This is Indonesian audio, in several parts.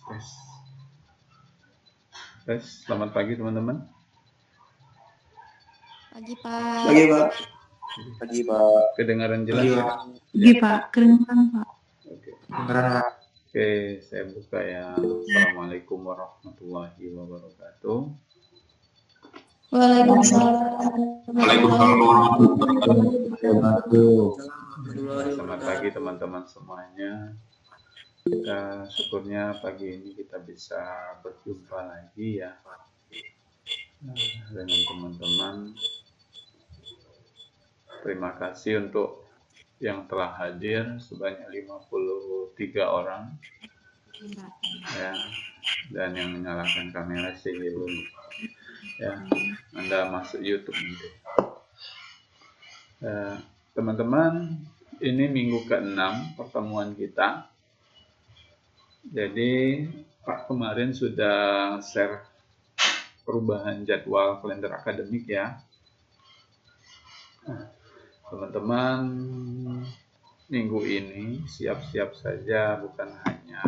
Tes. Tes. Selamat pagi teman-teman. Pagi Pak. Pagi Pak. Pagi Pak. Kedengaran jelas? Pagi Pak. Pagi Pak, kedengaran Pak. Oke. Kedengaran Pak. Oke, saya buka ya. Assalamualaikum warahmatullahi wabarakatuh. Waalaikumsalam. Selamat pagi teman-teman semuanya. Kita syukurnya pagi ini kita bisa berjumpa lagi ya dengan teman-teman. Terima kasih untuk yang telah hadir sebanyak 53 orang ya, dan yang menyalakan kamera Sihilun ya. Anda masuk YouTube nanti. Teman-teman, ini minggu ke-6 pertemuan kita. Jadi Pak kemarin sudah share perubahan jadwal kalender akademik ya. Teman-teman, minggu ini siap-siap saja, bukan hanya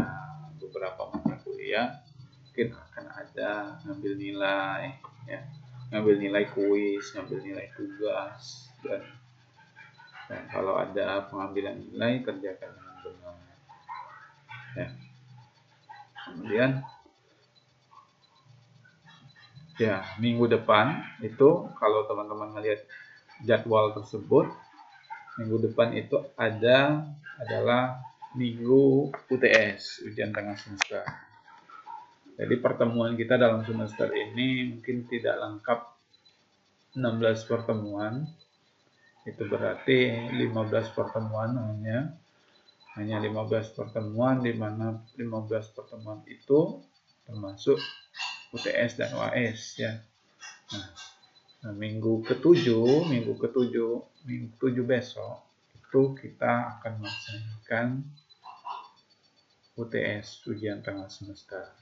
beberapa mata kuliah, mungkin akan ada ngambil nilai ya, ngambil nilai kuis, ngambil nilai tugas, dan kalau ada pengambilan nilai kerjakan dengan benar ya. Kemudian ya, minggu depan itu kalau teman-teman melihat jadwal tersebut, minggu depan itu adalah minggu UTS, ujian tengah semester. Jadi pertemuan kita dalam semester ini mungkin tidak lengkap 16 pertemuan. Itu berarti 15 pertemuan hanya 15 pertemuan, di mana 15 pertemuan itu termasuk UTS dan UAS ya. Nah, minggu ketujuh besok itu kita akan melaksanakan UTS, ujian tengah semester.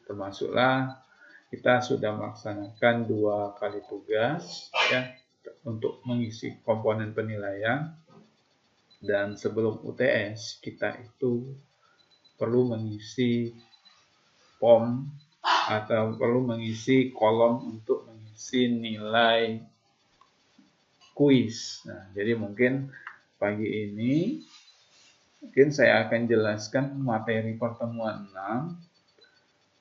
Termasuklah kita sudah melaksanakan 2 kali tugas ya untuk mengisi komponen penilaian, dan sebelum UTS kita itu perlu mengisi POM atau perlu mengisi kolom untuk mengisi nilai kuis. Nah, jadi mungkin pagi ini mungkin saya akan jelaskan materi pertemuan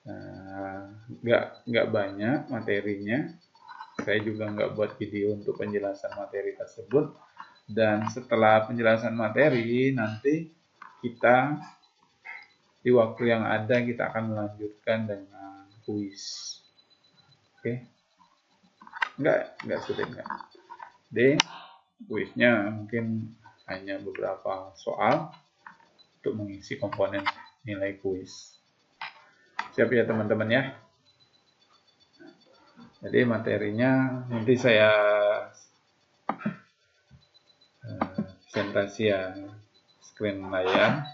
6. Nggak banyak materinya. Saya juga nggak buat video untuk penjelasan materi tersebut. Dan setelah penjelasan materi, nanti kita di waktu yang ada kita akan melanjutkan dengan kuis. Oke? Nggak sulit nggak. Jadi kuisnya mungkin hanya beberapa soal untuk mengisi komponen nilai kuis. Siap ya teman-teman ya? Jadi materinya nanti saya presentasi ya, screen layar.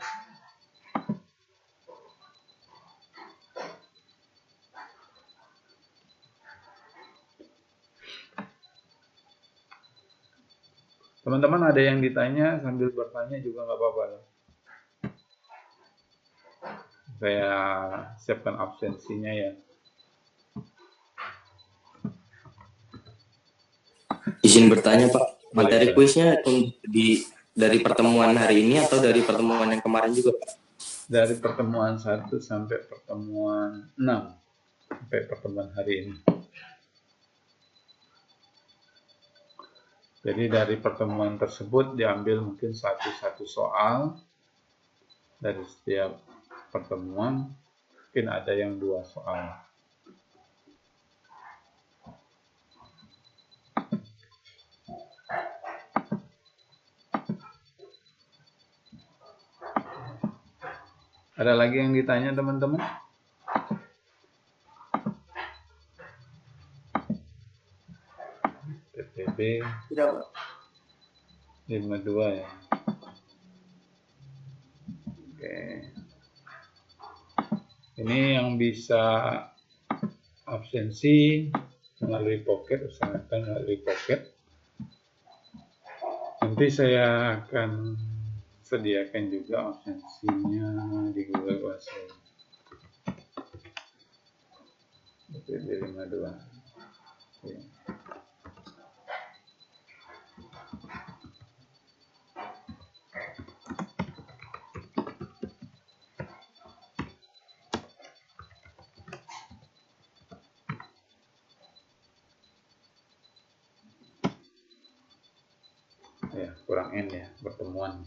Teman-teman ada yang ditanya, sambil bertanya juga nggak apa-apa. Saya siapkan absensinya ya. Izin bertanya Pak, materi kuisnya dari pertemuan hari ini atau dari pertemuan yang kemarin juga Pak? Dari pertemuan 1 sampai pertemuan 6 sampai pertemuan hari ini. Jadi dari pertemuan tersebut diambil mungkin satu soal dari setiap pertemuan, mungkin ada yang 2 soal. Ada lagi yang ditanya teman-teman? PPB Tidak Pak. 52 ya. Oke. Ini yang bisa absensi melalui Pocket, usahakan melalui Pocket. Nanti saya akan sediakan juga absensinya di Google Classroom. BPD 52. Oke. Ya, kurang N ya, pertemuan.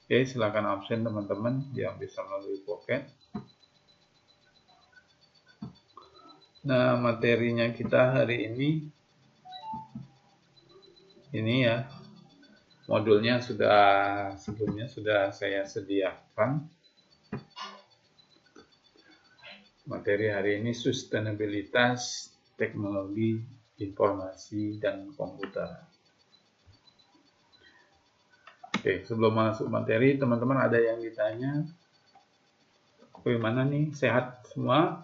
Oke, silakan absen teman-teman yang bisa melalui Pocket. Nah, materinya kita hari ini ya, modulnya sebelumnya sudah saya sediakan. Materi hari ini sustainabilitas teknologi informasi dan komputer. Oke, sebelum masuk materi, teman-teman ada yang ditanya? Bagaimana nih? Sehat semua?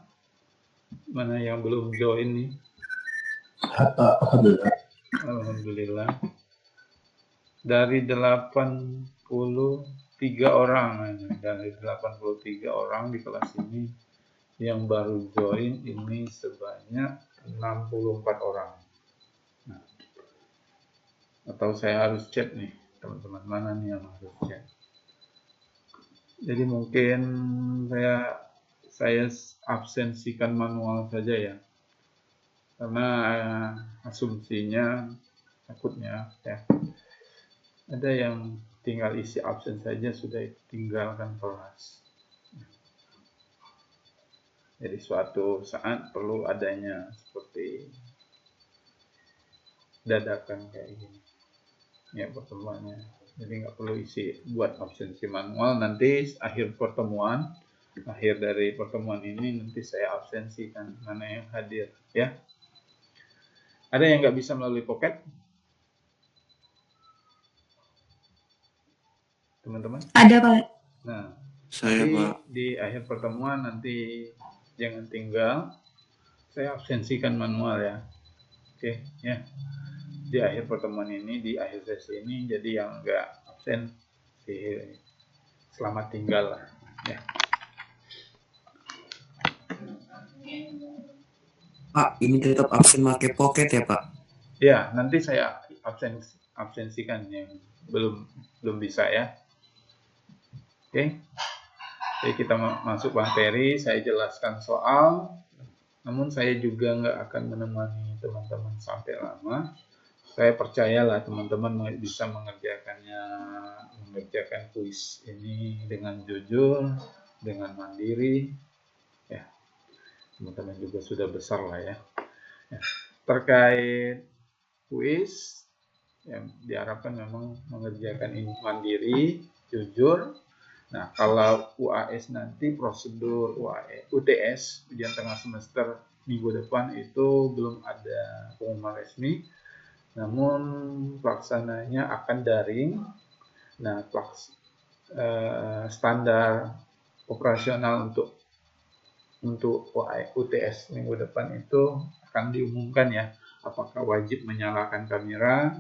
Mana yang belum join nih? Alhamdulillah. Alhamdulillah. Dari 83 orang, di kelas ini yang baru join ini sebanyak 64 orang. Nah, atau saya harus chat nih, teman-teman, mana nih yang harus chat. Jadi mungkin saya absensikan manual saja ya, karena asumsinya takutnya ya ada yang tinggal isi absen saja sudah tinggalkan kelas. Jadi suatu saat perlu adanya seperti dadakan kayak gini ya pertemuannya. Jadi nggak perlu isi buat absensi manual. Nanti akhir dari pertemuan ini nanti saya absensikan mana yang hadir ya. Ada yang nggak bisa melalui Pocket? Teman-teman? Ada, Pak. Nah, Saya, nanti Pak. di akhir pertemuan nanti jangan tinggal, saya absensikan manual ya. Oke, ya. Di akhir pertemuan ini, di akhir sesi ini, jadi yang nggak absen, selamat tinggal lah. Ya. Pak, ini tetap absen pakai Pocket ya, Pak? Ya, nanti saya absensikan yang belum bisa ya. Oke. Jadi kita masuk materi, saya jelaskan soal, namun saya juga nggak akan menemani teman-teman sampai lama. Saya percayalah teman-teman bisa mengerjakan kuis ini dengan jujur, dengan mandiri. Ya, teman-teman juga sudah besar lah ya. Terkait kuis, yang diharapkan memang mengerjakan ini mandiri, jujur. Nah, kalau UAS nanti prosedur UTS, ujian tengah semester minggu depan itu belum ada pengumuman resmi. Namun pelaksananya akan daring. Nah, standar operasional untuk UTS minggu depan itu akan diumumkan ya. Apakah wajib menyalakan kamera?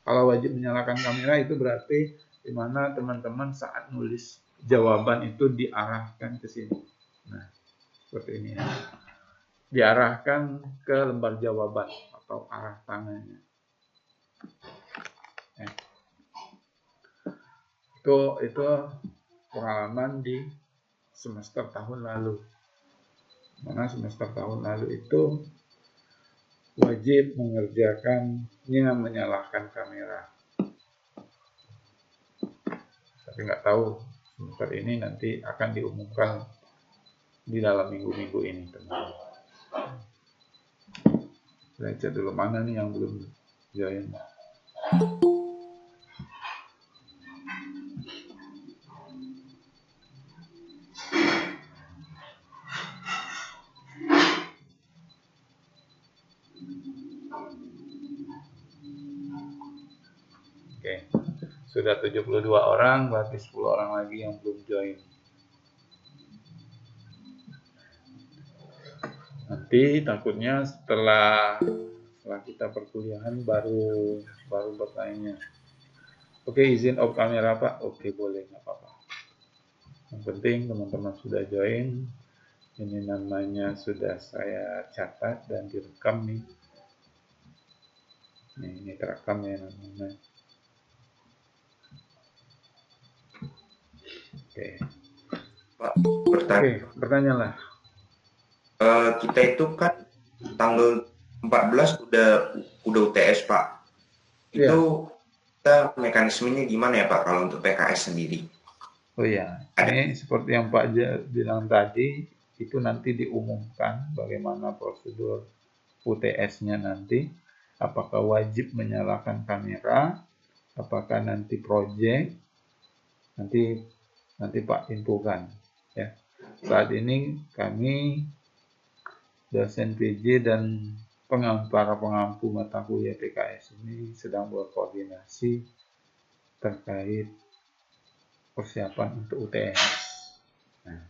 Kalau wajib menyalakan kamera itu berarti di mana teman-teman saat nulis jawaban itu diarahkan ke sini. Nah, seperti ini ya. Diarahkan ke lembar jawaban atau arah tangannya. Itu pengalaman di semester tahun lalu. Mana semester tahun lalu itu wajib mengerjakannya menyalakan kamera. Tapi nggak tahu semester ini nanti akan diumumkan di dalam minggu-minggu ini, teman-teman. Belajar dulu mana nih yang belum join. Oke, sudah 72 orang, berarti 10 orang lagi yang belum join. Nanti takutnya setelah kita perkuliahan baru bertanya. Oke, izin off kamera Pak. Oke, boleh, nggak apa-apa. Yang penting teman-teman sudah join. Ini namanya sudah saya catat dan direkam nih. Ini terekam ya namanya. Oke. Pak, Oke, bertanyalah. kita itu kan tanggal 14 udah UTS Pak. Itu kita mekanismenya gimana ya Pak kalau untuk PKS sendiri? Oh ya, ini seperti yang Pak bilang tadi, itu nanti diumumkan bagaimana prosedur UTS-nya nanti. Apakah wajib menyalakan kamera, apakah nanti project, nanti Pak infokan. Ya. Saat ini kami dosen PJ dan para pengampu mata kuliah PKS ini sedang berkoordinasi terkait persiapan untuk UTS. Nah,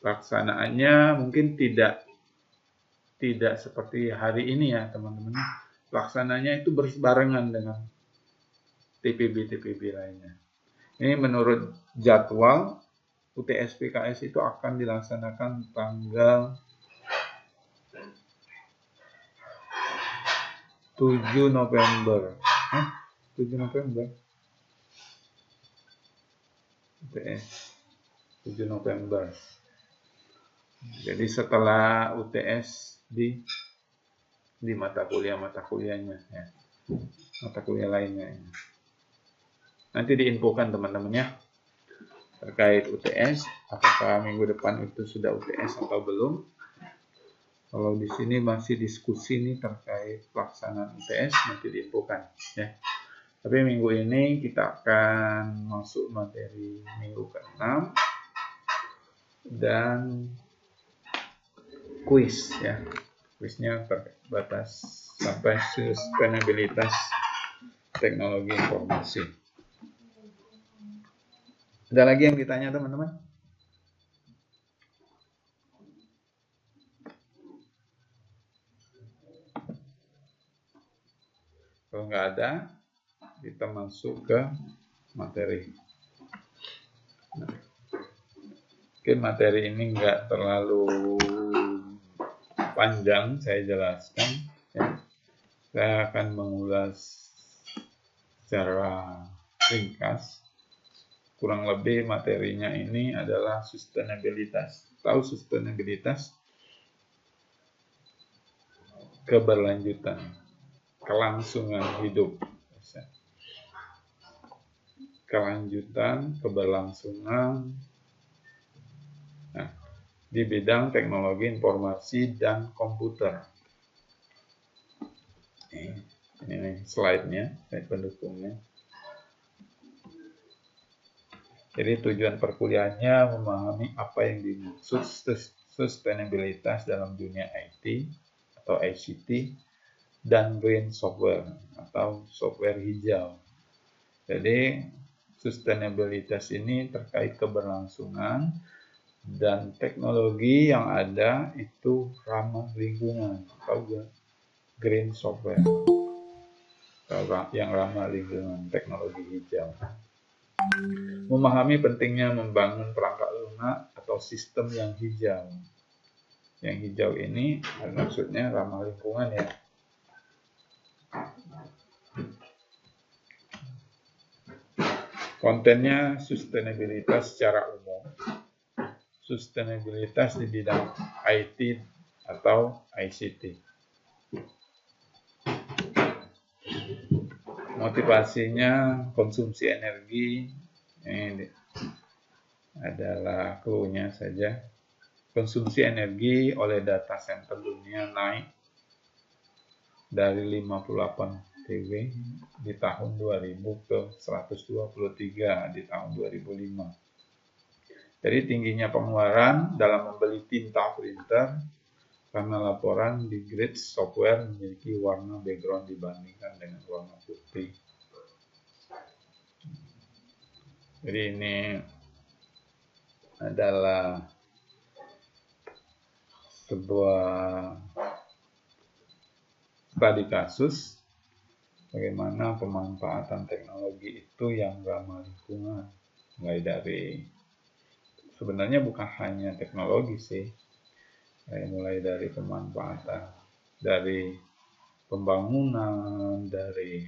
pelaksanaannya mungkin tidak seperti hari ini ya teman-teman. Pelaksananya itu berbarengan dengan TPB lainnya. Ini menurut jadwal UTS PKS itu akan dilaksanakan tanggal 7 November. 7 November. UTS 7 November. Jadi setelah UTS di mata kuliahnya ya. Mata kuliah lainnya. Nanti diinfokan teman-teman ya. Terkait UTS, apakah minggu depan itu sudah UTS atau belum? Kalau di sini masih diskusi nih terkait pelaksanaan UTS, nanti diinfokan ya. Tapi minggu ini kita akan masuk materi minggu ke-6 dan kuis ya. Kuisnya terbatas sampai sustainabilitas teknologi informasi. Ada lagi yang ditanya teman-teman? Kalau nggak ada, kita masuk ke materi. Mungkin materi ini nggak terlalu panjang saya jelaskan. Ya. Saya akan mengulas secara ringkas. Kurang lebih materinya ini adalah sustainabilitas. Tahu sustainabilitas? Keberlanjutan, kelangsungan hidup. Kelanjutan, keberlangsungan di bidang teknologi informasi dan komputer. Ini slide-nya, slide pendukungnya. Jadi tujuan perkuliahannya memahami apa yang dimaksud sustainabilitas dalam dunia IT atau ICT dan green software atau software hijau. Jadi sustainabilitas ini terkait keberlangsungan dan teknologi yang ada itu ramah lingkungan atau green software yang ramah lingkungan, teknologi hijau. Memahami pentingnya membangun perangkat lunak atau sistem yang hijau. Yang hijau ini maksudnya ramah lingkungan ya. Kontennya sustainabilitas secara umum, sustainabilitas di bidang IT atau ICT. Motivasinya konsumsi energi, ini adalah clue-nya saja. Konsumsi energi oleh data center dunia naik dari 58 TW di tahun 2000 ke 123 di tahun 2005. Jadi tingginya pengeluaran dalam membeli tinta printer karena laporan di grid software memiliki warna background dibandingkan dengan warna putih. Jadi ini adalah sebuah studi kasus bagaimana pemanfaatan teknologi itu yang ramah lingkungan. Mulai dari, sebenarnya bukan hanya teknologi sih, mulai dari pemanfaatan, dari pembangunan, dari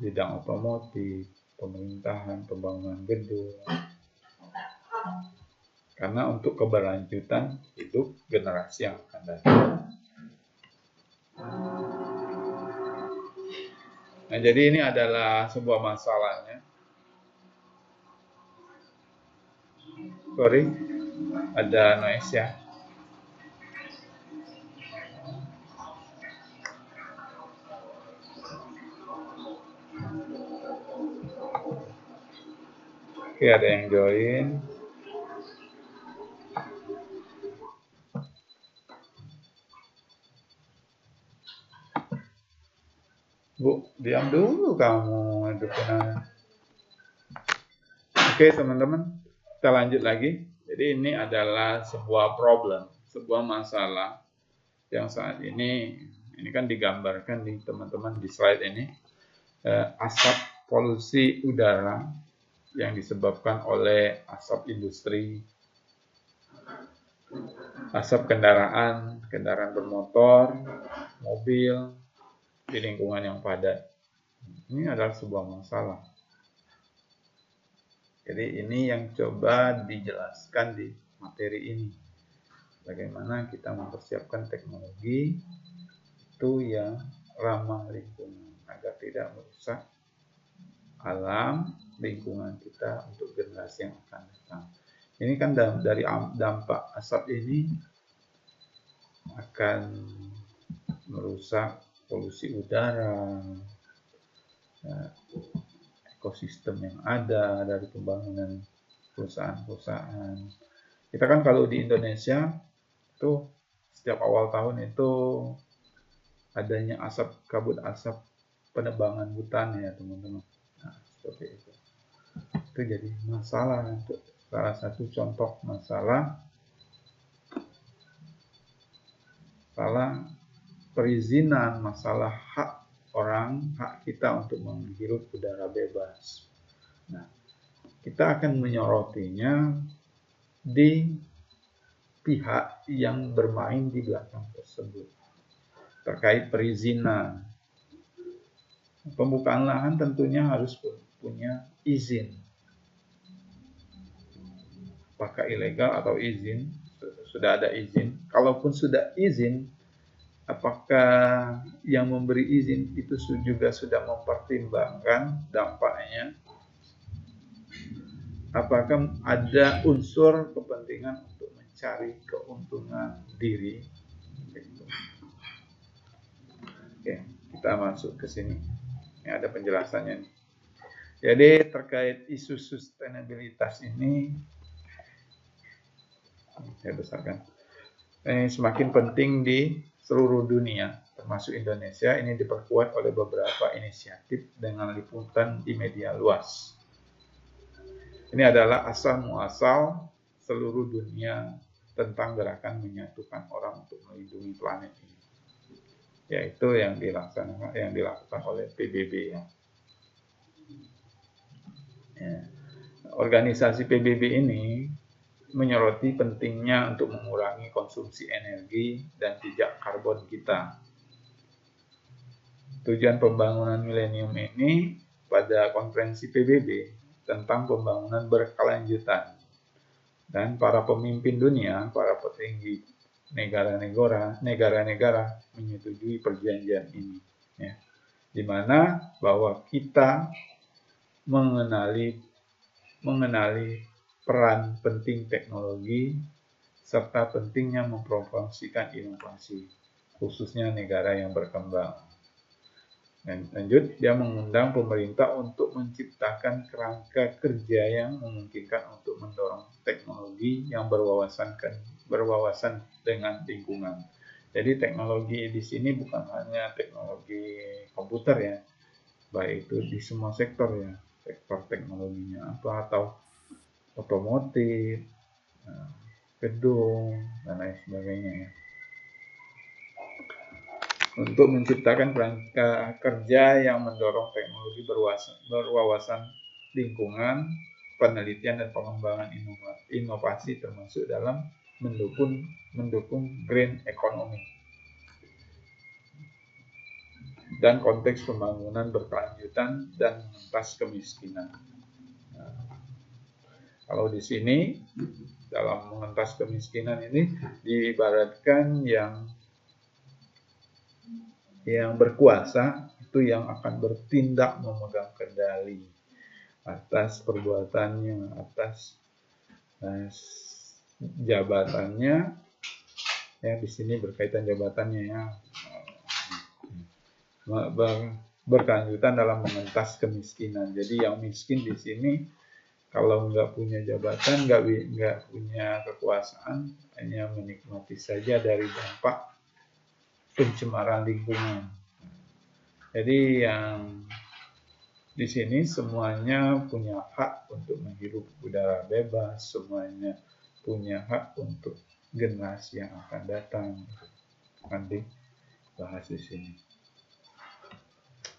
bidang otomotif, pemerintahan, pembangunan gedung. Karena untuk keberlanjutan hidup generasi yang akan datang. Nah, jadi ini adalah sebuah masalahnya. Sorry, ada noise ya. Oke, ada yang join. Bu, diam dulu kamu. Oke, teman-teman, kita lanjut lagi. Jadi ini adalah sebuah problem, sebuah masalah yang saat ini kan digambarkan di teman-teman di slide ini, asap polusi udara yang disebabkan oleh asap industri, asap kendaraan bermotor, mobil di lingkungan yang padat. Ini adalah sebuah masalah. Jadi ini yang coba dijelaskan di materi ini. Bagaimana kita mempersiapkan teknologi itu yang ramah lingkungan agar tidak merusak alam lingkungan kita untuk generasi yang akan datang. Ini kan dari dampak asap ini akan merusak polusi udara, ekosistem yang ada dari pembangunan perusahaan-perusahaan. Kita kan kalau di Indonesia itu setiap awal tahun itu adanya kabut asap penebangan hutan ya teman-teman. Nah, seperti itu. Itu jadi masalah, untuk salah satu contoh masalah perizinan, masalah hak kita untuk menghirup udara bebas. Nah, kita akan menyoroti,nya di pihak yang bermain di belakang tersebut terkait perizinan. Pembukaan lahan tentunya harus punya izin. Apakah ilegal atau izin? Sudah ada izin. Kalaupun sudah izin, apakah yang memberi izin itu juga sudah mempertimbangkan dampaknya? Apakah ada unsur kepentingan untuk mencari keuntungan diri? Oke, kita masuk ke sini. Ini ada penjelasannya nih. Jadi terkait isu sustainabilitas ini, saya besarkan. Ini semakin penting di seluruh dunia, termasuk Indonesia. Ini diperkuat oleh beberapa inisiatif dengan liputan di media luas. Ini adalah asal muasal seluruh dunia tentang gerakan menyatukan orang untuk melindungi planet ini, yaitu yang dilakukan oleh PBB ya. Organisasi PBB ini menyoroti pentingnya untuk mengurangi konsumsi energi dan jejak karbon kita. Tujuan pembangunan milenium ini pada konferensi PBB tentang pembangunan berkelanjutan, dan para pemimpin dunia, para petinggi negara-negara menyetujui perjanjian ini, ya, di mana bahwa kita mengenali peran penting teknologi serta pentingnya mempromosikan inovasi, khususnya negara yang berkembang. Dan lanjut, dia mengundang pemerintah untuk menciptakan kerangka kerja yang memungkinkan untuk mendorong teknologi yang berwawasan dengan lingkungan. Jadi teknologi di sini bukan hanya teknologi komputer ya, baik itu di semua sektor ya, sektor teknologinya apa, atau otomotif, gedung, dan lain sebagainya ya. untuk menciptakan kerangka kerja yang mendorong teknologi berwawasan lingkungan, penelitian dan pengembangan inovasi termasuk dalam mendukung green economy dan konteks pembangunan berkelanjutan dan mengentas kemiskinan. Nah, kalau di sini dalam mengentas kemiskinan ini diibaratkan yang berkuasa itu yang akan bertindak memegang kendali atas perbuatannya, atas jabatannya. Ya, di sini berkaitan jabatannya ya. Berkelanjutan dalam mengentas kemiskinan. Jadi yang miskin di sini kalau nggak punya jabatan, nggak punya kekuasaan, hanya menikmati saja dari dampak pencemaran lingkungan. Jadi yang di sini semuanya punya hak untuk menghirup udara bebas, semuanya punya hak untuk generasi yang akan datang. Akan dibahas di sini.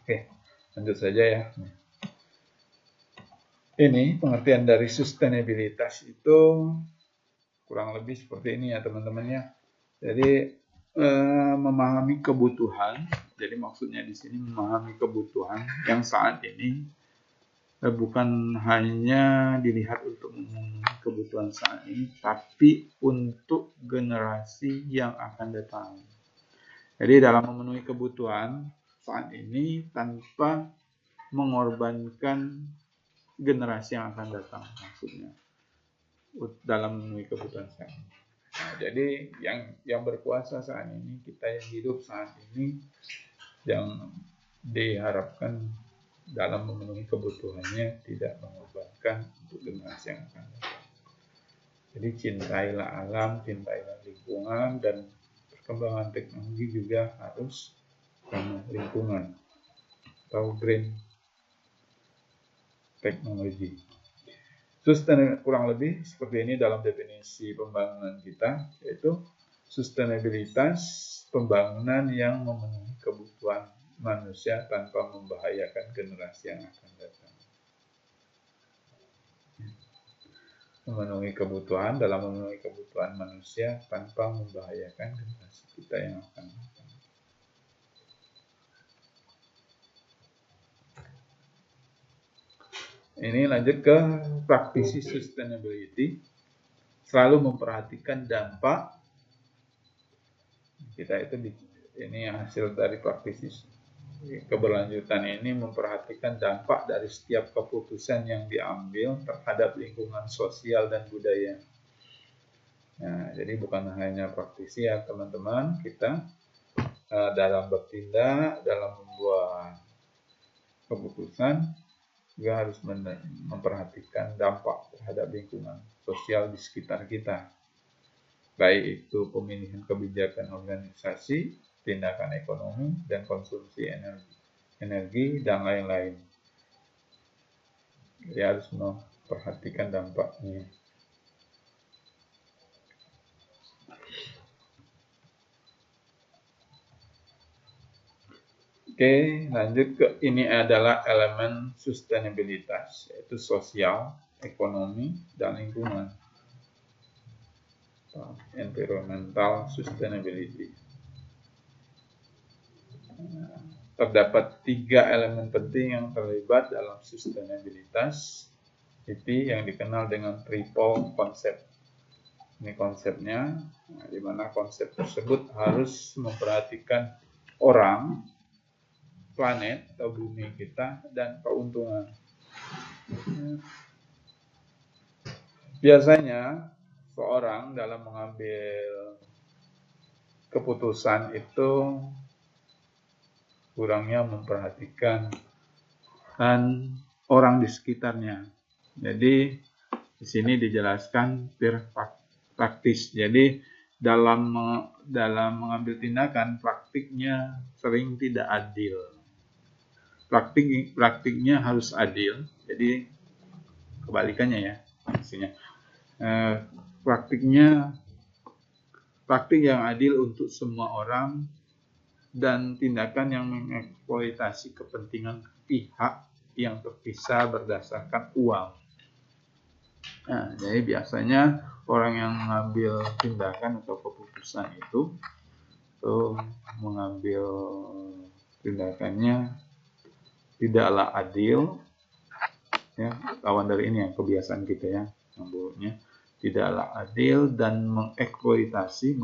Oke, lanjut saja ya. Ini pengertian dari sustainabilitas itu kurang lebih seperti ini ya teman-teman ya. Jadi memahami kebutuhan. Jadi maksudnya di sini memahami kebutuhan yang saat ini bukan hanya dilihat untuk memenuhi kebutuhan saat ini, tapi untuk generasi yang akan datang. Jadi dalam memenuhi kebutuhan saat ini tanpa mengorbankan generasi yang akan datang, maksudnya dalam memenuhi kebutuhan saat ini. Nah, jadi yang berkuasa saat ini, kita yang hidup saat ini, yang diharapkan dalam memenuhi kebutuhannya tidak mengorbankan untuk generasi yang akan datang. Jadi cintailah alam, cintailah lingkungan, dan perkembangan teknologi juga harus ramah lingkungan atau green teknologi. Kurang lebih seperti ini dalam definisi pembangunan kita, yaitu sustainabilitas pembangunan yang memenuhi kebutuhan manusia tanpa membahayakan generasi yang akan datang. Memenuhi kebutuhan manusia tanpa membahayakan generasi kita yang akan datang. Ini lanjut ke praktisi sustainability. Selalu memperhatikan dampak. Kita itu ini hasil dari praktisi keberlanjutan ini, memperhatikan dampak dari setiap keputusan yang diambil terhadap lingkungan sosial dan budaya. Nah, jadi bukan hanya praktisi ya teman-teman, kita dalam bertindak, dalam membuat keputusan juga harus memperhatikan dampak terhadap lingkungan sosial di sekitar kita. Baik itu pemilihan kebijakan organisasi, tindakan ekonomi, dan konsumsi energi dan lain-lain. Jadi harus memperhatikan dampaknya. Oke, lanjut ke ini adalah elemen sustainabilitas, yaitu sosial, ekonomi, dan lingkungan. Environmental sustainability. Terdapat 3 elemen penting yang terlibat dalam sustainabilitas, itu yang dikenal dengan triple concept. Ini konsepnya, di mana konsep tersebut harus memperhatikan orang, planet atau bumi kita, dan keuntungan. Biasanya seorang dalam mengambil keputusan itu kurangnya memperhatikan orang di sekitarnya. Jadi di sini dijelaskan praktis. Jadi dalam mengambil tindakan, praktiknya sering tidak adil. Praktiknya harus adil. Jadi kebalikannya ya maksudnya. Praktik yang adil untuk semua orang dan tindakan yang mengeksploitasi kepentingan pihak yang terpisah berdasarkan uang. Nah, jadi biasanya orang yang mengambil tindakan atau keputusan itu mengambil tindakannya tidaklah adil, ya, lawan dari ini ya kebiasaan kita ya, yang buruknya tidaklah adil dan mengeksploitasi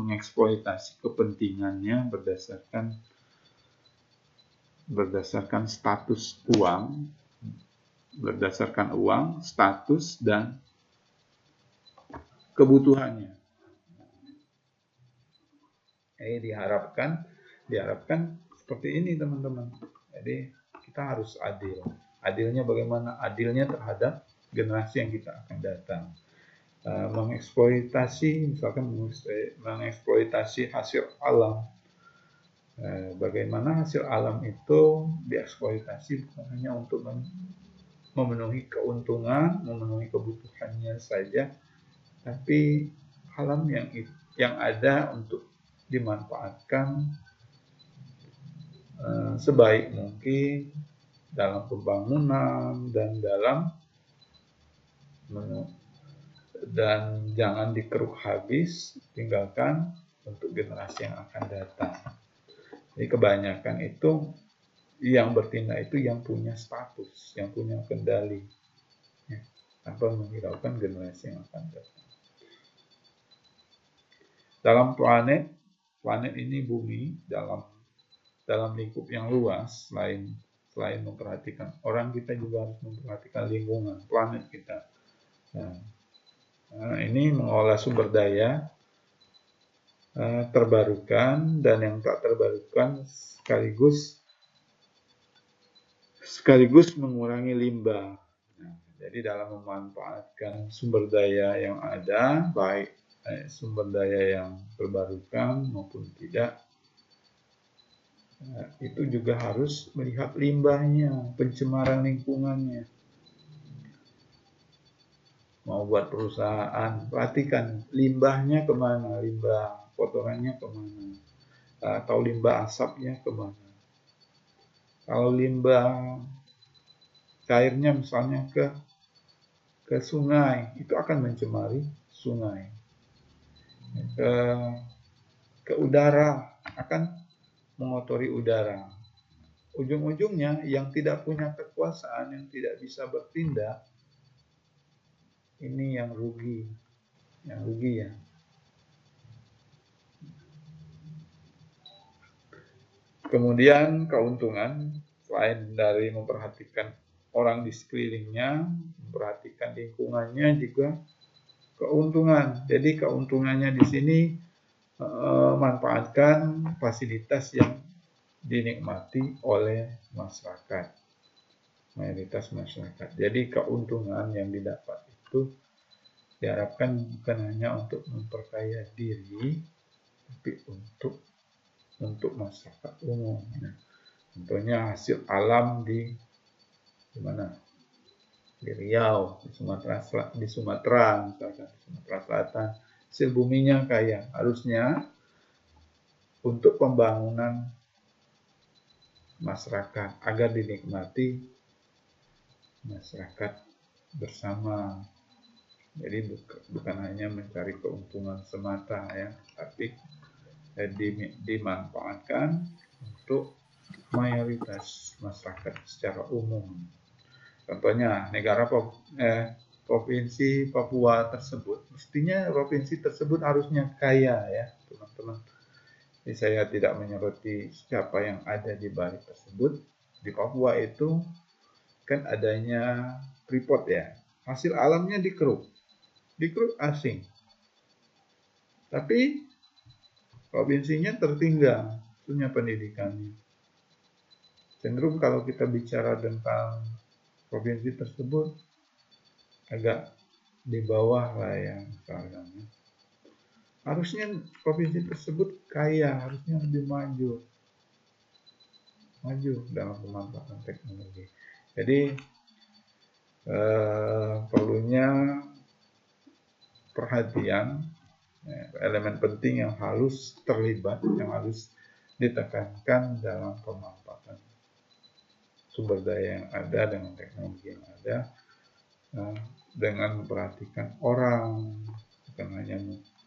kepentingannya berdasarkan status uang, status dan kebutuhannya. Diharapkan seperti ini teman-teman. Jadi kita harus adil. Adilnya bagaimana? Adilnya terhadap generasi yang kita akan datang. Misalkan mengeksploitasi hasil alam. Bagaimana hasil alam itu dieksploitasi bukan hanya untuk memenuhi keuntungan, memenuhi kebutuhannya saja, tapi alam yang ada untuk dimanfaatkan sebaik mungkin dalam pembangunan dan jangan dikeruk habis, tinggalkan untuk generasi yang akan datang. Jadi kebanyakan itu yang bertindak itu yang punya status, yang punya kendali, ya, tanpa menghiraukan generasi yang akan datang. Dalam planet ini bumi dalam lingkup yang luas, selain memperhatikan orang, kita juga harus memperhatikan lingkungan planet kita. Nah, ini mengolah sumber daya terbarukan dan yang tak terbarukan sekaligus mengurangi limbah. Nah, jadi dalam memanfaatkan sumber daya yang ada, baik sumber daya yang terbarukan maupun tidak, itu juga harus melihat limbahnya, pencemaran lingkungannya. Mau buat perusahaan, perhatikan limbahnya kemana, limbah kotorannya kemana, atau limbah asapnya kemana. Kalau limbah cairnya misalnya ke sungai, itu akan mencemari sungai. Ke udara, akan mengotori udara. Ujung-ujungnya yang tidak punya kekuasaan, yang tidak bisa bertindak, ini yang rugi ya. Kemudian keuntungan, selain dari memperhatikan orang di sekelilingnya, memperhatikan lingkungannya, juga keuntungan. Jadi keuntungannya di sini manfaatkan fasilitas yang dinikmati oleh masyarakat, mayoritas masyarakat. Jadi keuntungan yang didapat itu diharapkan bukan hanya untuk memperkaya diri, tapi untuk masyarakat umum. Nah, contohnya hasil alam di mana? Di Riau, di Sumatera misalkan di Sumatera Selatan, hasil buminya kaya, harusnya untuk pembangunan masyarakat agar dinikmati masyarakat bersama. Jadi bukan hanya mencari keuntungan semata ya, tapi dimanfaatkan untuk mayoritas masyarakat secara umum. Contohnya provinsi Papua tersebut, mestinya provinsi tersebut harusnya kaya ya teman-teman. Jadi saya tidak menyoroti siapa yang ada di balik tersebut. Di Papua itu kan adanya Freeport ya, hasil alamnya dikeruk asing. Tapi provinsinya tertinggal punya pendidikannya. Cenderung kalau kita bicara tentang provinsi tersebut agak di bawah lah ya misalnya. Harusnya provinsi tersebut kaya, harusnya lebih maju dalam pemanfaatan teknologi. Jadi perlunya perhatian, elemen penting yang harus terlibat, yang harus ditekankan dalam pemanfaatan sumber daya yang ada dengan teknologi yang ada, dengan memperhatikan orang, bukan hanya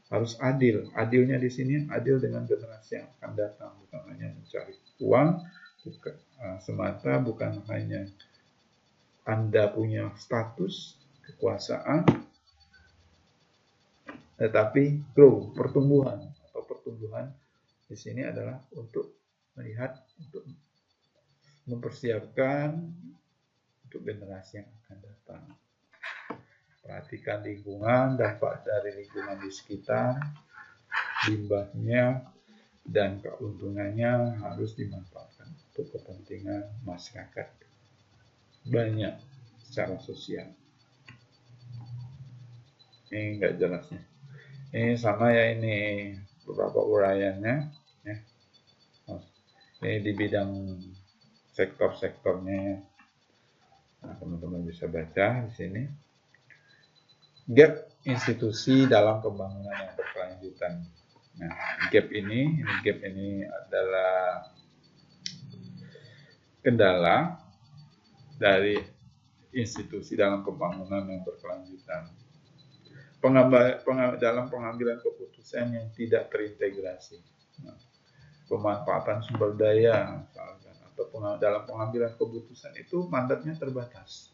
harus adil. Adilnya di sini adil dengan generasi yang akan datang, bukan hanya mencari uang, semata, bukan hanya Anda punya status, kekuasaan, tetapi pertumbuhan atau pertumbuhan di sini adalah untuk melihat, untuk mempersiapkan untuk generasi yang akan datang. Perhatikan lingkungan, dampak dari lingkungan di sekitar, limbahnya, dan keuntungannya harus dimanfaatkan untuk kepentingan masyarakat banyak secara sosial. Ini enggak jelasnya. Ini sama ya, ini beberapa uraiannya. Ya. Ini di bidang sektor-sektornya. Nah, teman-teman bisa baca di sini. Gap institusi dalam pembangunan yang berkelanjutan. Nah, gap ini adalah kendala dari institusi dalam pembangunan yang berkelanjutan. Dalam pengambilan keputusan yang tidak terintegrasi. Nah, pemanfaatan sumber daya, misalkan, atau dalam pengambilan keputusan itu mandatnya terbatas.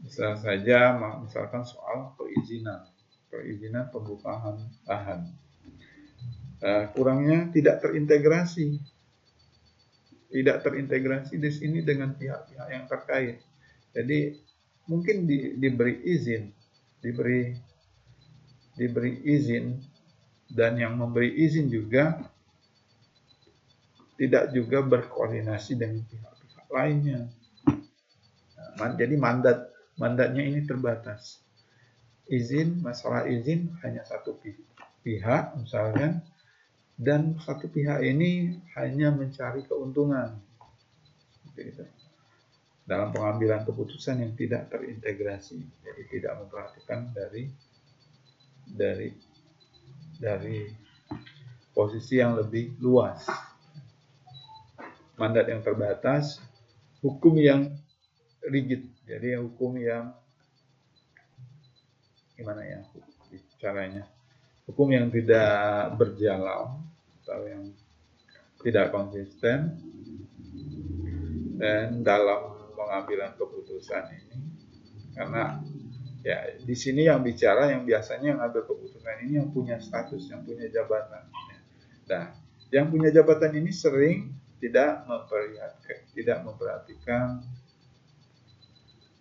Misalkan soal perizinan pembukaan lahan. Kurangnya tidak terintegrasi di sini dengan pihak-pihak yang terkait. Jadi mungkin diberi izin dan yang memberi izin juga tidak juga berkoordinasi dengan pihak-pihak lainnya. Jadi mandatnya ini terbatas. Masalah izin hanya satu pihak misalkan, dan satu pihak ini hanya mencari keuntungan. Gitu. Dalam pengambilan keputusan yang tidak terintegrasi, jadi tidak memperhatikan dari posisi yang lebih luas. Mandat yang terbatas, hukum yang rigid, jadi hukum yang gimana ya caranya? Hukum yang tidak berjalan atau yang tidak konsisten, dan dalam pengambilan keputusan ini, karena ya di sini yang bicara, yang biasanya yang ambil keputusan ini yang punya status, yang punya jabatan. Nah, yang punya jabatan ini sering tidak memperhatikan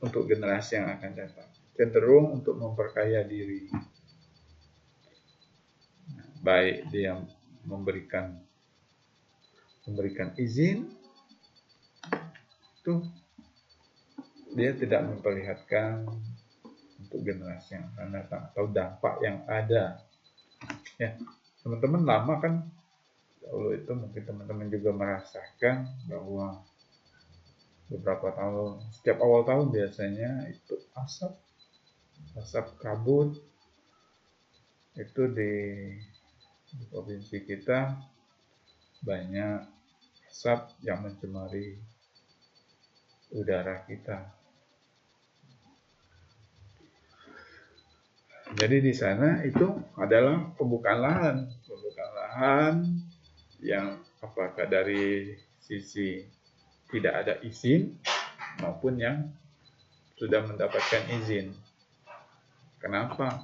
untuk generasi yang akan datang, cenderung untuk memperkaya diri. Baik dia memberikan izin, itu dia tidak memperlihatkan untuk generasi yang akan datang atau dampak yang ada. Ya, teman-teman lama kan dahulu itu mungkin teman-teman juga merasakan bahwa beberapa tahun, setiap awal tahun biasanya itu asap kabut itu di provinsi kita banyak asap yang mencemari udara kita. Jadi di sana itu adalah pembukaan lahan yang apakah dari sisi tidak ada izin maupun yang sudah mendapatkan izin. Kenapa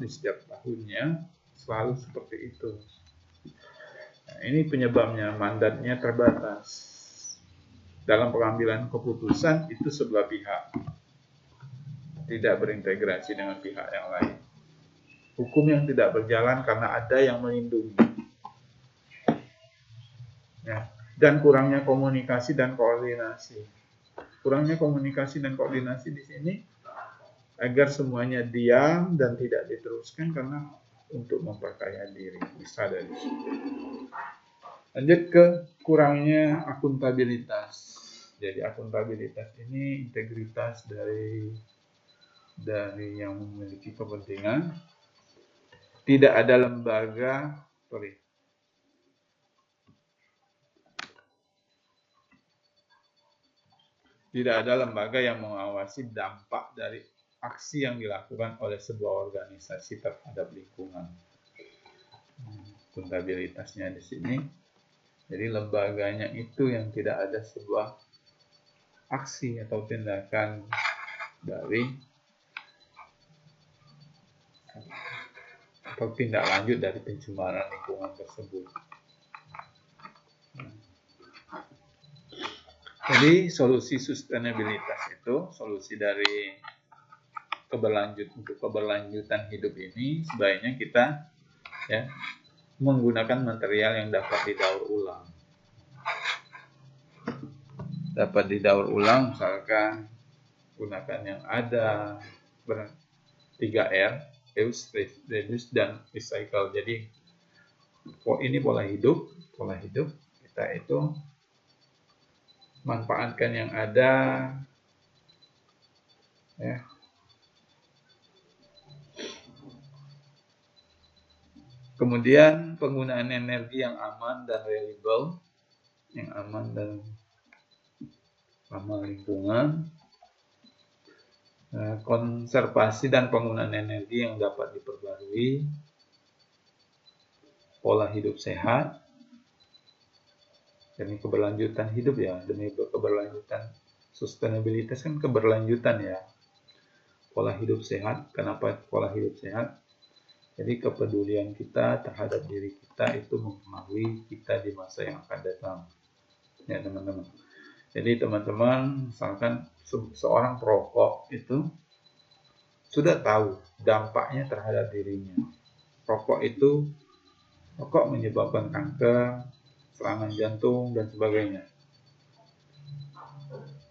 di setiap tahunnya selalu seperti itu? Nah, ini penyebabnya, mandatnya terbatas. Dalam pengambilan keputusan itu sebelah pihak, tidak berintegrasi dengan pihak yang lain. Hukum yang tidak berjalan karena ada yang melindungi. Ya. Dan kurangnya komunikasi dan koordinasi. Kurangnya komunikasi dan koordinasi di sini agar semuanya diam dan tidak diteruskan karena untuk memperkaya diri. Bisa dari situ. Lanjut ke kurangnya akuntabilitas. Jadi akuntabilitas ini integritas dari yang memiliki kepentingan. Tidak ada lembaga, tidak ada lembaga yang mengawasi dampak dari aksi yang dilakukan oleh sebuah organisasi terhadap lingkungan. Akuntabilitasnya di sini. Jadi lembaganya itu yang tidak ada sebuah aksi atau tindakan dari atau tindak lanjut dari pencemaran lingkungan tersebut. Jadi solusi sustainabilitas itu, solusi dari keberlanjutan hidup ini sebaiknya kita ya menggunakan material yang dapat didaur ulang. Dapat didaur ulang, misalkan gunakan yang ada 3R, reuse, reduce, dan recycle. Jadi ini pola hidup kita itu manfaatkan yang ada, ya. Kemudian penggunaan energi yang aman dan reliable, yang aman dan ramah lingkungan, konservasi dan penggunaan energi yang dapat diperbarui, pola hidup sehat, demi keberlanjutan hidup ya, demi keberlanjutan sustainabilitas kan keberlanjutan ya. Pola hidup sehat, kenapa pola hidup sehat? Jadi kepedulian kita terhadap diri kita itu mempengaruhi kita di masa yang akan datang. Ya teman-teman. Jadi teman-teman, misalkan seorang perokok itu sudah tahu dampaknya terhadap dirinya. Rokok menyebabkan kanker, serangan jantung, dan sebagainya.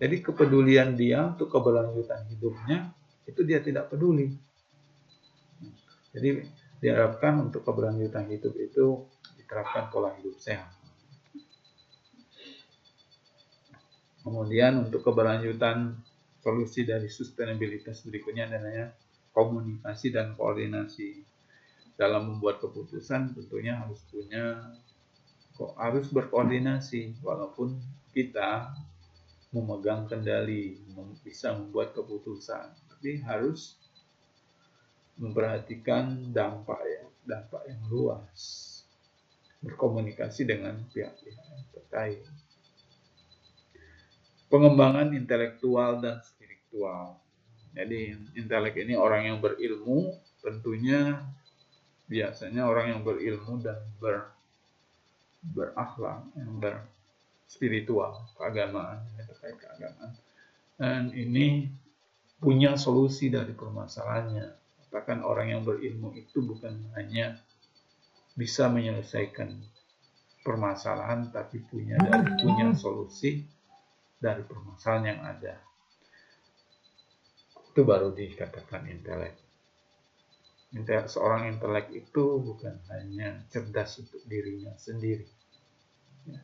Jadi kepedulian dia untuk keberlanjutan hidupnya, itu dia tidak peduli. Jadi diharapkan untuk keberlanjutan hidup itu diterapkan pola hidup sehat. Kemudian untuk keberlanjutan solusi dari sustainabilitas berikutnya adalah komunikasi dan koordinasi. Dalam membuat keputusan tentunya harus berkoordinasi, walaupun kita memegang kendali, bisa membuat keputusan, tapi harus memperhatikan dampak yang luas, berkomunikasi dengan pihak-pihak yang terkait. Pengembangan intelektual dan spiritual. Jadi intelek ini orang yang berilmu, tentunya biasanya orang yang berilmu dan berakhlak, yang berspiritual, keagamaan, terkait keagamaan. Dan ini punya solusi dari permasalahannya. Katakan orang yang berilmu itu bukan hanya bisa menyelesaikan permasalahan, tapi punya solusi dari permasalahan yang ada. Itu baru dikatakan intelek. Seorang intelek itu bukan hanya cerdas untuk dirinya sendiri. Ya.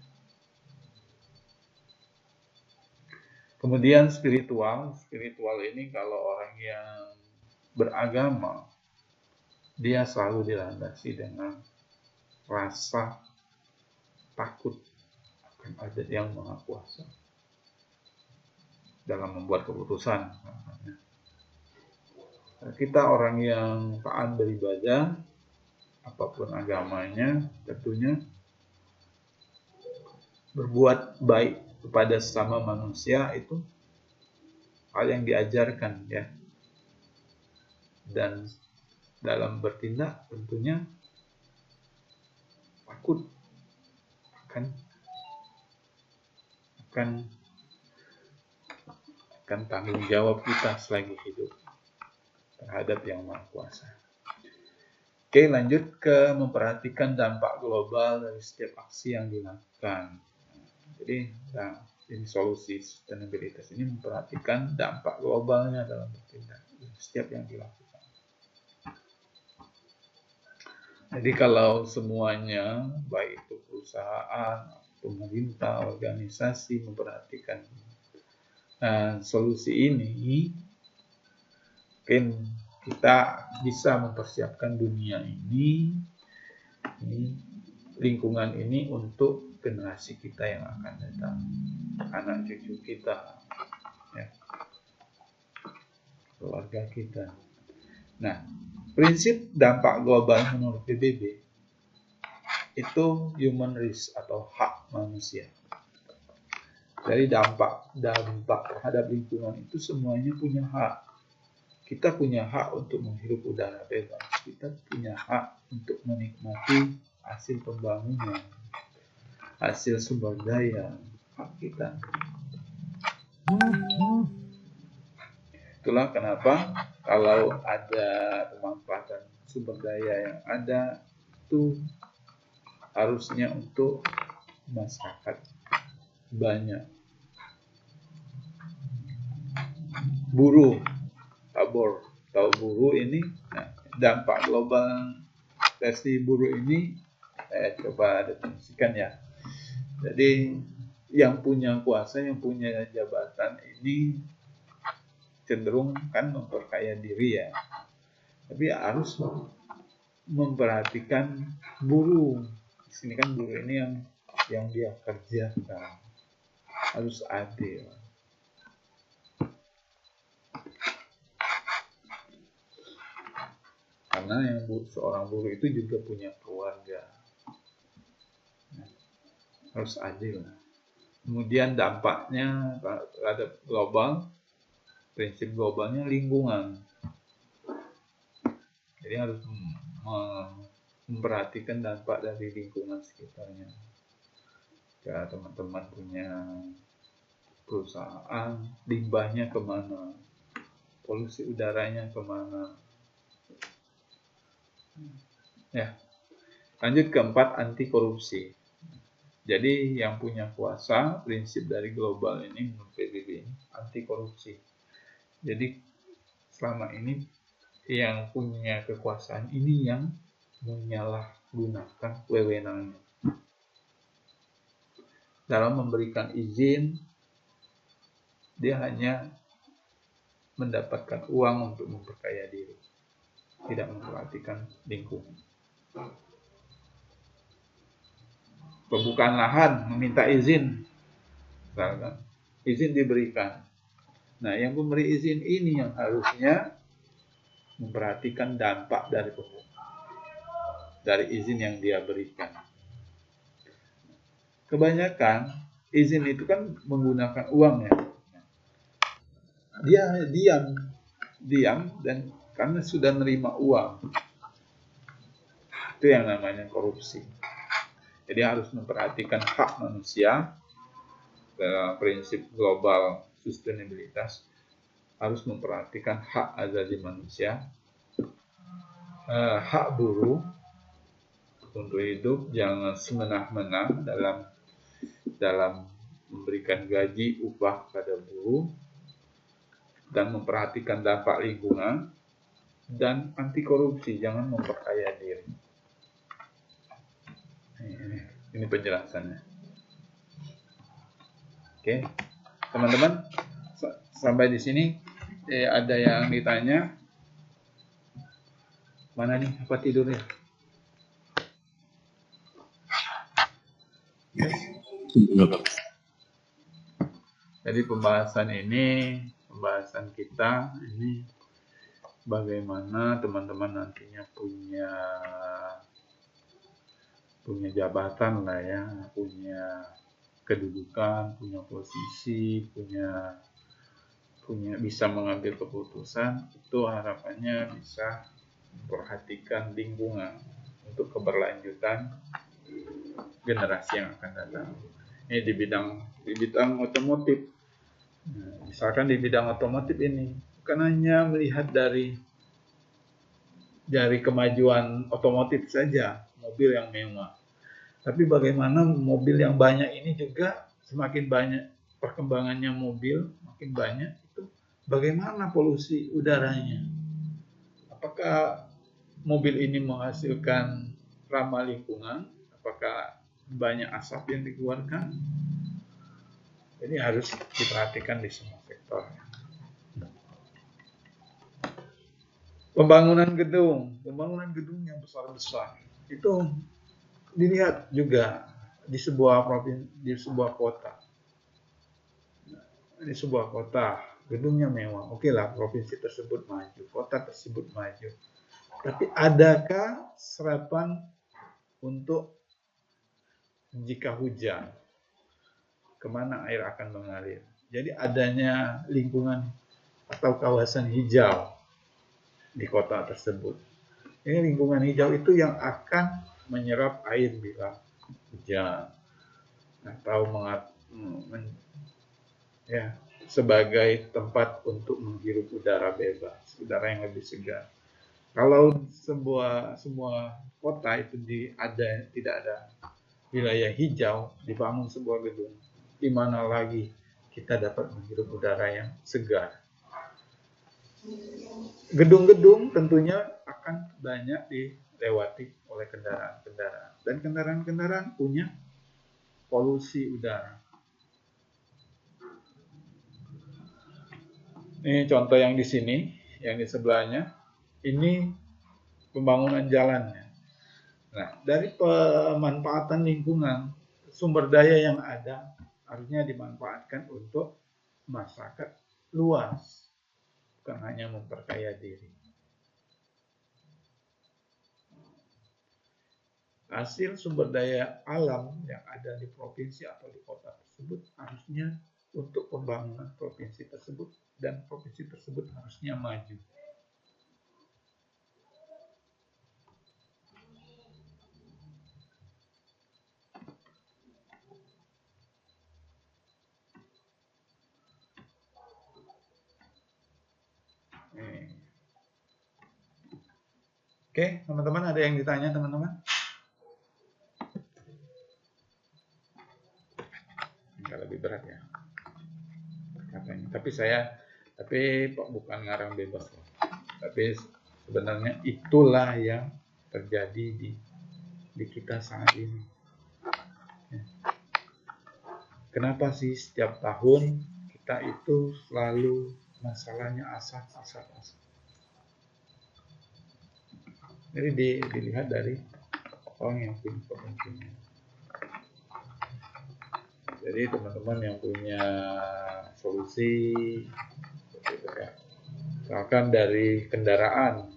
Kemudian spiritual ini kalau orang yang beragama, dia selalu dilandasi dengan rasa takut akan Zat yang Maha Kuasa dalam membuat keputusan. Kita orang yang taat beribadah, apapun agamanya, tentunya berbuat baik kepada sesama manusia itu hal yang diajarkan ya. Dan dalam bertindak tentunya takut akan tanggung jawab kita selagi hidup terhadap Yang Maha Kuasa. Oke, lanjut ke memperhatikan dampak global dari setiap aksi yang dilakukan. Jadi, ini solusi sustainabilitas ini memperhatikan dampak globalnya dalam bertindak setiap yang dilakukan. Jadi kalau semuanya, baik itu perusahaan, pemerintah, organisasi memperhatikan solusi ini, mungkin kita bisa mempersiapkan dunia ini, lingkungan ini untuk generasi kita yang akan datang, anak cucu kita, keluarga kita. Nah, prinsip dampak global menurut PBB itu human rights atau hak manusia. Dari dampak terhadap lingkungan itu semuanya punya hak. Kita punya hak untuk menghirup udara bebas. Kita punya hak untuk menikmati hasil pembangunan, hasil sumber daya, hak kita. Itulah kenapa kalau ada pemanfaatan sumber daya yang ada itu harusnya untuk masyarakat banyak. Buruh, tahu buruh ini, nah, dampak global dari buruh ini saya coba definisikan ya. Jadi yang punya kuasa, yang punya jabatan ini cenderung kan memperkaya diri ya. Tapi harus memperhatikan buruh. Di sini kan buruh ini yang dia kerjakan harus adil. Karena seorang buruh itu juga punya keluarga. Harus adil. Kemudian dampaknya terhadap global, prinsip globalnya lingkungan. Jadi harus memperhatikan dampak dari lingkungan sekitarnya. Ya, teman-teman punya perusahaan, limbahnya kemana, polusi udaranya kemana. Ya, lanjut keempat, anti korupsi. Jadi yang punya kuasa, prinsip dari global ini menurut PBB ini anti korupsi. Jadi selama ini yang punya kekuasaan ini yang menyalahgunakan wewenangnya dalam memberikan izin. Dia hanya mendapatkan uang untuk memperkaya diri, tidak memperhatikan lingkungan. Pembukaan lahan meminta izin, misalkan izin diberikan. Nah, yang memberi izin ini yang harusnya memperhatikan dampak dari izin yang dia berikan. Kebanyakan izin itu kan menggunakan uang ya. Dia diam dan karena sudah nerima uang. Itu yang namanya korupsi. Jadi harus memperhatikan hak manusia dalam prinsip global sustainabilitas, harus memperhatikan hak asasi manusia, hak buruh untuk hidup, jangan semena-mena dalam memberikan gaji upah pada buruh, dan memperhatikan dampak lingkungan, dan anti korupsi, jangan memperkaya diri. Ini penjelasannya. Oke, teman-teman, sampai di sini ada yang ditanya? Mana nih? Apa tidurnya? Jadi pembahasan kita ini bagaimana teman-teman nantinya punya jabatan lah ya, punya kedudukan, punya posisi, punya bisa mengambil keputusan. Itu harapannya bisa memperhatikan lingkungan untuk keberlanjutan generasi yang akan datang. Ini di bidang otomotif. Nah, misalkan di bidang otomotif ini bukan hanya melihat dari kemajuan otomotif saja, mobil yang mewah, tapi bagaimana mobil yang banyak ini juga semakin banyak perkembangannya mobil, makin banyak itu bagaimana polusi udaranya. Apakah mobil ini menghasilkan ramah lingkungan? Apakah banyak asap yang dikeluarkan? Ini harus diperhatikan di semua sektor. Pembangunan gedung yang besar-besar itu dilihat juga di sebuah kota. Di sebuah kota gedungnya mewah. Oke lah, provinsi tersebut maju, kota tersebut maju. Tapi adakah serapan untuk jika hujan, kemana air akan mengalir? Jadi adanya lingkungan atau kawasan hijau di kota tersebut. Ini lingkungan hijau itu yang akan menyerap air bila hujan atau sebagai tempat untuk menghirup udara bebas, udara yang lebih segar. Kalau semua kota itu tidak ada wilayah hijau, dibangun sebuah gedung, di mana lagi kita dapat menghirup udara yang segar. Gedung-gedung tentunya akan banyak dilewati oleh kendaraan-kendaraan, dan kendaraan-kendaraan punya polusi udara. Ini contoh yang di sini, yang di sebelahnya, ini pembangunan jalannya. Nah, dari pemanfaatan lingkungan, sumber daya yang ada harusnya dimanfaatkan untuk masyarakat luas, bukan hanya memperkaya diri. Hasil sumber daya alam yang ada di provinsi atau di kota tersebut harusnya untuk pembangunan provinsi tersebut, dan provinsi tersebut harusnya maju. Oke, teman-teman, ada yang ditanya, teman-teman? Enggak, lebih berat ya katanya. Tapi bukan ngarang bebas, tapi sebenarnya itulah yang terjadi di kita saat ini. Kenapa sih setiap tahun kita itu selalu masalahnya asap? Jadi dilihat dari orang yang punya kepentingan. Jadi teman-teman yang punya solusi, misalkan dari kendaraan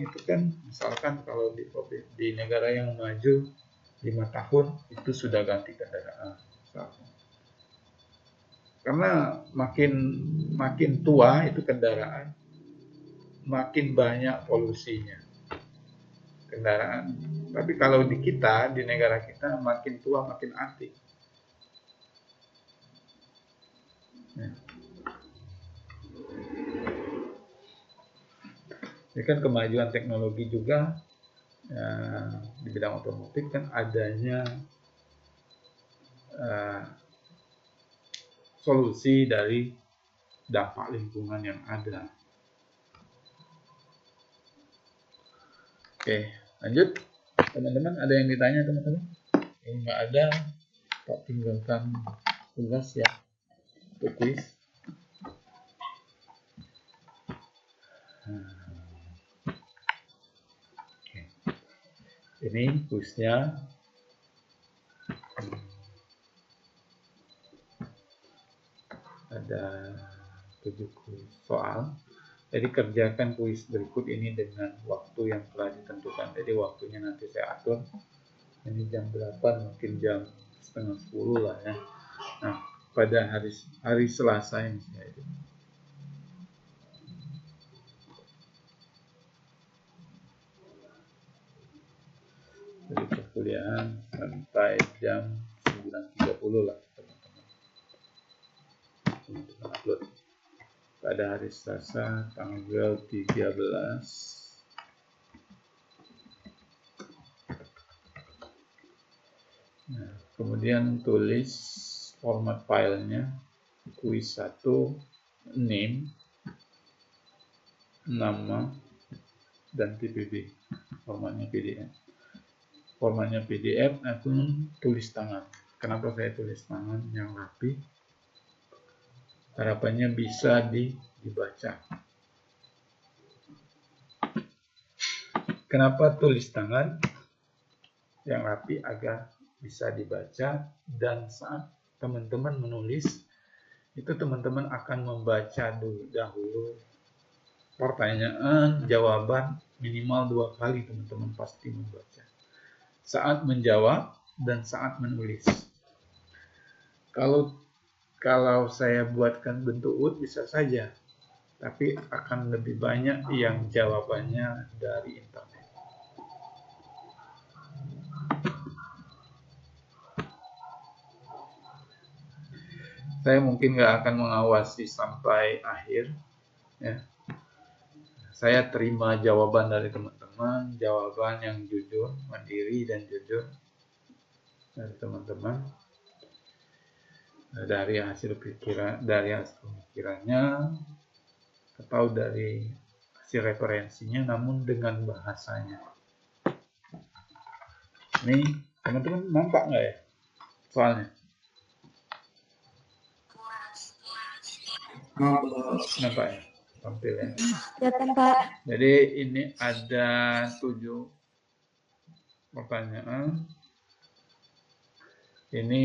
itu kan, misalkan kalau di negara yang maju 5 tahun itu sudah ganti kendaraan. Misalkan. Karena makin tua itu kendaraan, makin banyak polusinya kendaraan. Tapi kalau di negara kita, makin tua makin anti. Ini kan kemajuan teknologi juga di bidang otomotif kan adanya solusi dari dampak lingkungan yang ada. Oke, lanjut. Teman-teman, ada yang ditanya, teman-teman? Kalau nggak ada, Pak tinggalkan tugas ya, untuk kuis. Oke. Ini kuisnya. Ada 7 soal. Jadi kerjakan kuis berikut ini dengan waktu yang telah ditentukan. Jadi waktunya nanti saya atur. Ini jam 8, mungkin jam 9:30 lah ya. Nah, pada hari Selasa ini saya itu. Jadi perkuliahan sampai jam 9:30 lah teman-teman. Upload pada hari Selasa tanggal 13. Nah, kemudian tulis format filenya, kuis 1, name, nama, dan TPB. Formatnya PDF. Formatnya PDF, aku tulis tangan. Kenapa saya tulis tangan yang rapi? Harapannya bisa dibaca. Kenapa tulis tangan yang rapi? Agar bisa dibaca, dan saat teman-teman menulis itu teman-teman akan membaca dahulu pertanyaan, jawaban minimal 2 kali teman-teman pasti membaca. Saat menjawab dan saat menulis. Kalau saya buatkan bentuk UT bisa saja, tapi akan lebih banyak yang jawabannya dari internet. Saya mungkin nggak akan mengawasi sampai akhir, ya. Saya terima jawaban dari teman-teman, jawaban yang jujur, mandiri dan jujur dari teman-teman, dari hasil pemikirannya atau dari hasil referensinya, namun dengan bahasanya. Ini teman-teman nampak nggak ya soalnya? Nampak ya? Tampil ya. Kelihatan, Pak. Jadi ini ada 7 pertanyaan. Ini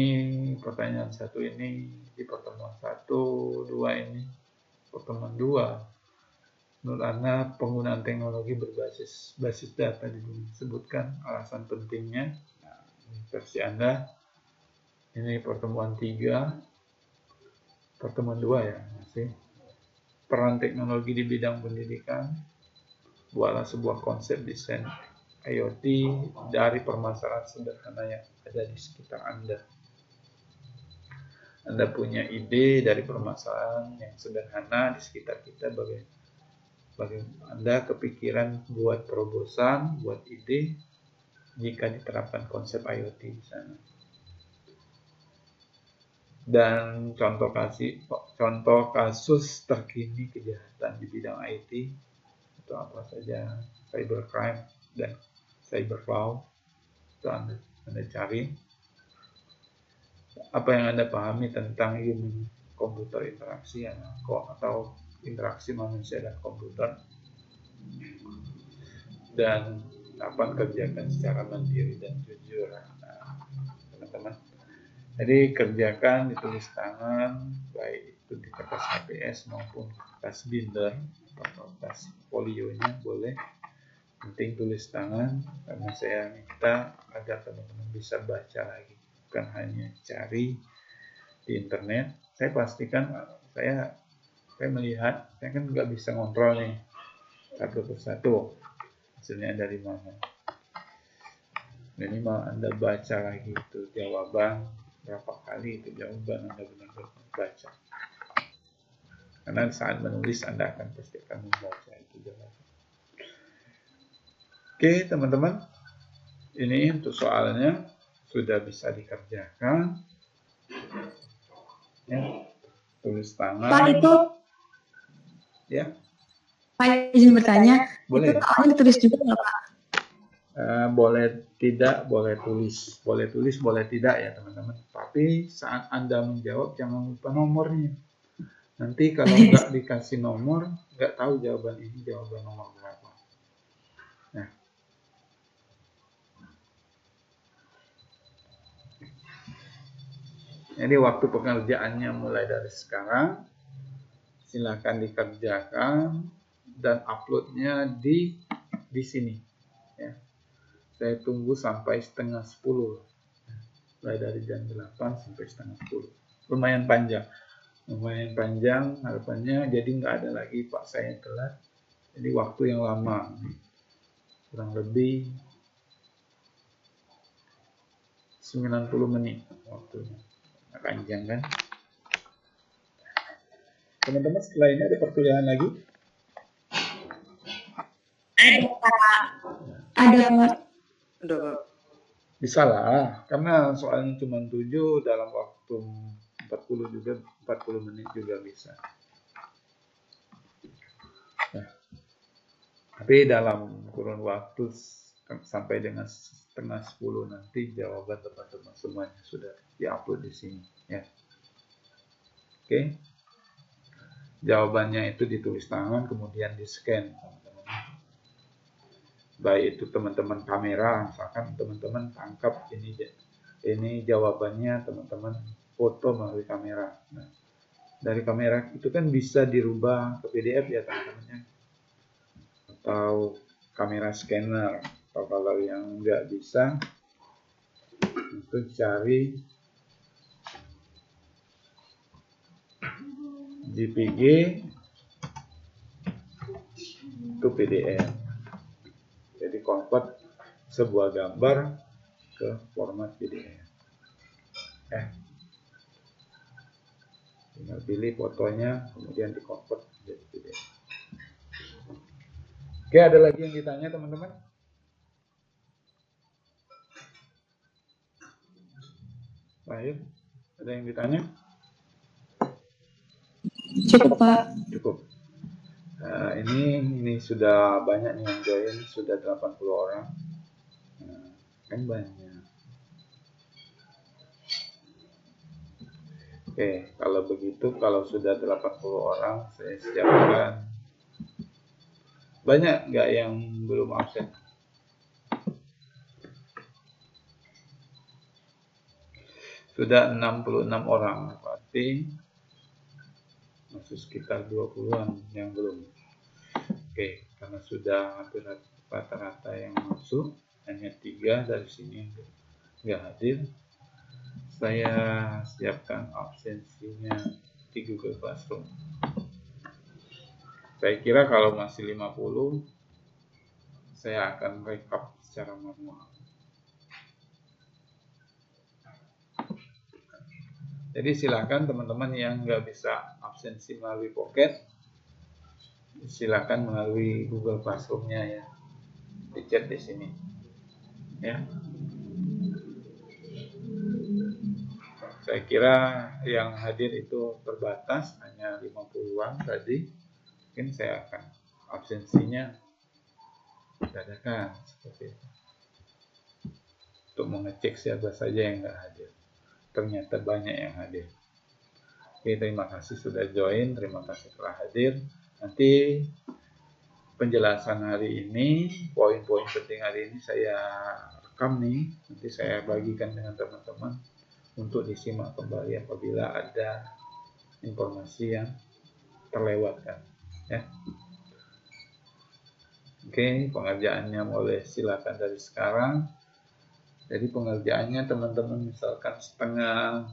pertanyaan 1 ini di pertemuan 1, 2 ini pertemuan 2. Menurut Anda penggunaan teknologi berbasis data disebutkan alasan pentingnya. Nah, ini versi Anda. Ini pertemuan 3, pertemuan 2 ya masih. Peran teknologi di bidang pendidikan. Buatlah sebuah konsep desain IoT dari permasalahan sederhana yang ada di sekitar Anda. Anda punya ide dari permasalahan yang sederhana di sekitar kita, bagaimana Anda kepikiran buat terobosan, buat ide jika diterapkan konsep IoT di sana. Dan contoh kasus terkini kejahatan di bidang IT itu apa saja, cybercrime dan cyberlaw, itu Anda cari. Apa yang Anda pahami tentang human komputer interaksi atau interaksi manusia dan komputer, dan kapan kerjakan secara mandiri dan jujur. Nah, teman-teman, jadi kerjakan ditulis tangan, baik itu di kertas HPS maupun kertas binder atau kertas folionya boleh. Penting tulis tangan, karena saya minta agar teman-teman bisa baca lagi, bukan hanya cari di internet. Saya pastikan, saya melihat, saya kan nggak bisa ngontrol nih satu persatu hasilnya dari mana. Minimal Anda baca lagi itu jawaban, berapa kali itu jawaban Anda benar-benar baca. Karena saat menulis Anda pasti akan membaca itu jawaban. Oke teman-teman, ini untuk soalnya sudah bisa dikerjakan. Ya, tulis tangan. Pak, itu Ya, Pak izin bertanya, boleh. itu soalnya ditulis juga nggak Pak? Boleh tidak, boleh tulis, boleh tidak ya teman-teman. Tapi saat Anda menjawab jangan lupa nomornya. Nanti kalau nggak dikasih nomor, nggak tahu jawaban ini jawaban nomor berapa. Nah, jadi waktu pengerjaannya mulai dari sekarang. Silakan dikerjakan dan uploadnya di sini. Ya. Saya tunggu sampai 9:30. Mulai dari jam 8 sampai 9:30. Lumayan panjang. Harapannya, jadi nggak ada lagi Pak saya telat. Jadi waktu yang lama. Kurang lebih 90 menit waktunya. Panjang kan? Teman-teman, setelah ini ada perkuliahan lagi? Ada Pak. Ada Pak. Udah, Pak. Bisa lah, karena soalnya cuma 7 dalam waktu 40 menit juga bisa. Nah, tapi dalam kurun waktu sampai dengan 9:30 nanti jawaban teman-teman semuanya sudah diupload di sini ya. Oke. Jawabannya itu ditulis tangan kemudian di-scan teman-teman. Baik itu teman-teman kamera, misalkan teman-teman tangkap ini jawabannya, teman-teman foto melalui kamera. Nah, dari kamera itu kan bisa dirubah ke PDF ya teman-teman, atau kamera scanner, atau kalau yang nggak bisa itu cari JPG itu PDF, jadi convert sebuah gambar ke format PDF. Tinggal pilih fotonya, kemudian di-convert jadi PDF. Oke, ada lagi yang ditanya teman-teman? Baik, ada yang ditanya? Cukup, Pak. Cukup. Nah, ini sudah banyak nih yang join, sudah 80 orang. Nah, kan banyak. Oke, kalau begitu, kalau sudah 80 orang, saya siapkan. Banyak nggak yang belum absen? Sudah 66 orang, berarti masih sekitar 20-an yang belum. Oke, karena sudah hampir rata-rata yang masuk, hanya 3 dari sini nggak hadir, saya siapkan absensinya di Google Classroom. Saya kira kalau masih 50, saya akan rekap secara manual. Jadi silakan teman-teman yang nggak bisa absensi melalui Pocket, silakan melalui Google Classroom-nya ya, di chat di sini, ya. Saya kira yang hadir itu terbatas, hanya 50-an tadi. Mungkin saya akan absensinya dadakan seperti itu, untuk mengecek siapa saja yang nggak hadir. Ternyata banyak yang hadir. Oke, terima kasih sudah join, terima kasih telah hadir. Nanti penjelasan hari ini, poin-poin penting hari ini saya rekam nih, nanti saya bagikan dengan teman-teman untuk disimak kembali apabila ada informasi yang terlewatkan, ya. Oke, pengerjaannya boleh silakan dari sekarang. Jadi pengerjaannya teman-teman misalkan setengah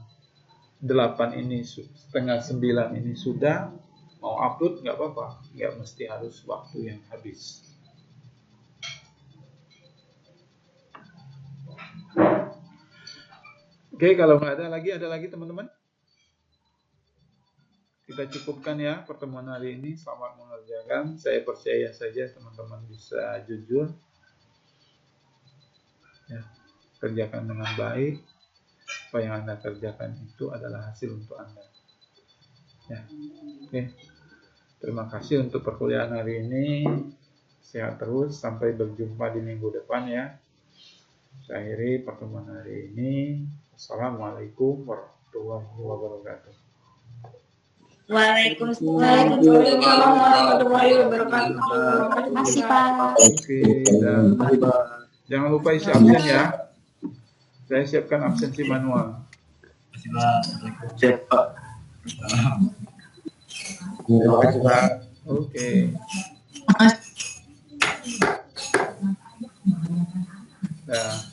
8 ini, setengah 9 ini sudah mau upload, nggak apa-apa, nggak mesti harus waktu yang habis. Oke, kalau nggak ada lagi teman-teman? Kita cukupkan ya pertemuan hari ini. Selamat mengerjakan. Saya percaya saja teman-teman bisa jujur, ya, kerjakan dengan baik. Apa yang Anda kerjakan itu adalah hasil untuk Anda, ya. Oke. Terima kasih untuk perkuliahan hari ini. Sehat terus, sampai berjumpa di minggu depan ya. Saya akhiri pertemuan hari ini. Assalamualaikum warahmatullahi wabarakatuh. Waalaikumsalam warahmatullahi wabarakatuh. Terima kasih, Pak. Oke, dan jangan lupa isi absen ya. Saya siapkan absensi manual. Siap, Pak. Terima kasih, Pak. Oke. Nah.